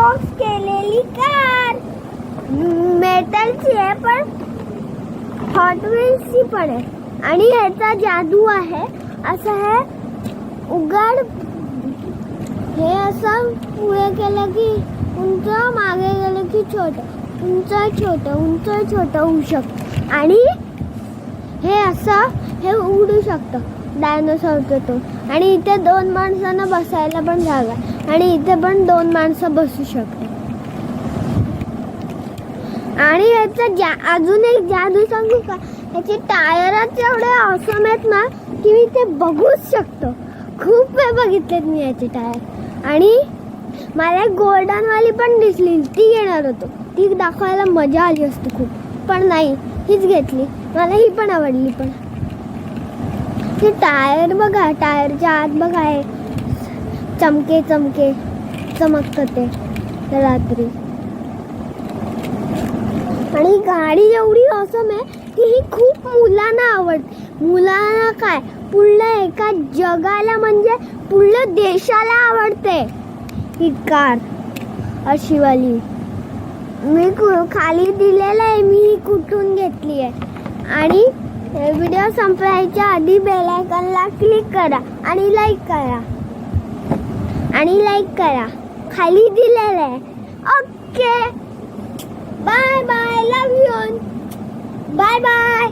box केलेली car मेटलची आहे पण हॉट व्हील्सची पण आहे आणि ह्याचा जादू आहे असं हे उघड हे असं पुढे केलं की उंच मागे गेलं की छोटं उंच छोटं होऊ शकतं आणि हे असं हे उडू शकतं डायनोसॉरचं तो आणि इथे 2 माणसांना बसायला पण जागा आणि इथे पण 2 माणसं बसू शकतात आणि याचा अजून एक जादू सांगू का याचे टायरच एवढे ऑसम आहेत ना की मी ते बघूच शकतो खूप वेळ बघितलेत मी याचे टायर आणि मला एक गोल्डनवाली पण दिसली ती घेणार होतो ती दाखवायला मजा आली असती खूप पण नाही हीच घेतली मला ही पण आवडली पण ते टायर बघा टायरच्या आत बघा हे चमके चमकतं ते रात्री आणि गाडी एवढी ऑसम आहे की ही खूप मुलांना आवडते मुलांना काय पूर्ण एका जगाला म्हणजे पूर्ण देशाला आवडते ही कार अशीवाली मी खाली दिलेलं आहे मी कुठून घेतली आहे आणि व्हिडिओ संपवायच्या आधी बेल आयकॉनला क्लिक करा आणि लाईक करा खाली दिलेलं आहे okay bye bye love you bye bye